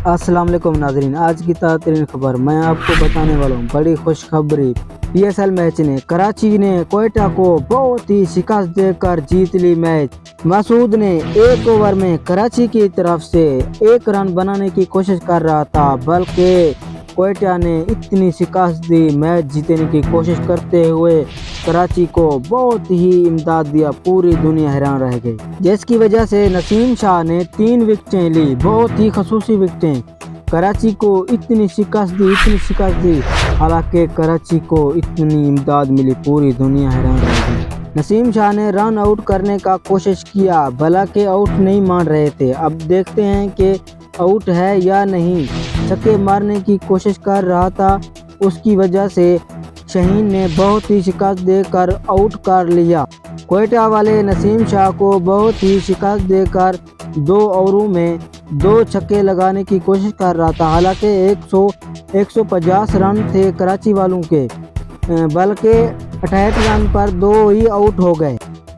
अस्सलाम वालेकुम नाज़रीन, आज की ताज़ा तरीन खबर मैं आपको बताने वाला हूँ। बड़ी खुशखबरी, PSL मैच ने कराची ने कोयटा को बहुत ही शिकस्त देकर जीत ली मैच। मसूद ने एक ओवर में कराची की तरफ से 1 रन बनाने की कोशिश कर रहा था, बल्कि कोयटा ने इतनी शिकस्त दी, मैच जीतने की कोशिश करते हुए कराची को बहुत ही इमदाद दिया, पूरी दुनिया हैरान रह गई, जिसकी वजह से नसीम शाह ने 3 विकेटें ली, बहुत ही खसूसी विकेटें। कराची को इतनी शिकस्त दी, हालांकि कराची को इतनी इमदाद मिली, पूरी दुनिया हैरान रह गई। नसीम शाह ने रन आउट करने का कोशिश किया, हालांकि आउट नहीं मान रहे थे। अब देखते हैं कि आउट है या नहीं। छक्के मारने की कोशिश कर रहा था, उसकी वजह से शहीन ने बहुत ही शिकस्त देकर आउट कर लिया। कोयटा वाले नसीम शाह को बहुत ही शिकस्त देकर 2 ओवरों में 2 छक्के लगाने की कोशिश कर रहा था। हालांकि 150 रन थे कराची वालों के, बल्कि 68 रन पर 2 ही आउट हो गए,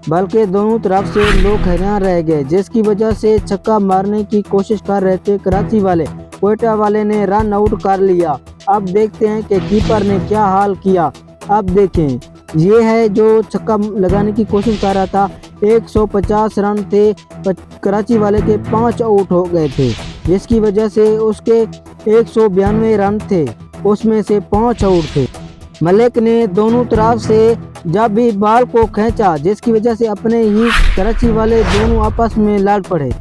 बल्कि दोनों तरफ से लोग हैरान रह गए, जिसकी वजह से छक्का मारने की कोशिश कर रहे थे कराची वाले। कोयटा वाले ने रन आउट कर लिया। अब देखते हैं कि कीपर ने क्या हाल किया। अब देखें, ये है जो छक्का लगाने की कोशिश कर रहा था। 150 रन थे, कराची वाले के 5 आउट हो गए थे, जिसकी वजह से उसके 192 रन थे, उसमें से 5 आउट थे। मलिक ने दोनों तरफ से जब भी बॉल को खींचा, जिसकी वजह से अपने ही कराची वाले दोनों आपस में लड़ पड़े,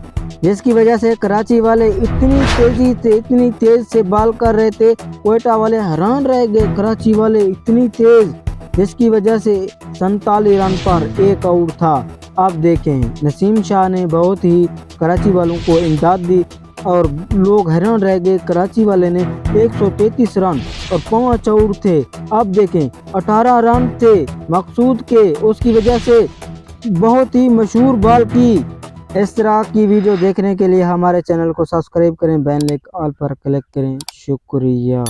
जिसकी वजह से कराची वाले इतनी तेज से बॉल कर रहे थे, कोयटा वाले हैरान रह गए। कराची वाले इतनी तेज, जिसकी वजह से 47 रन पर 1 आउट था। अब देखें, नसीम शाह ने बहुत ही कराची वालों को इमदाद दी और लोग हैरान रह गए। कराची वाले ने 133 रन और 5 आउट थे। अब देखें, 18 रन थे मकसूद के, उसकी वजह से बहुत ही मशहूर बॉल की। इस तरह की वीडियो देखने के लिए हमारे चैनल को सब्सक्राइब करें, बेल आइकन पर क्लिक करें। शुक्रिया।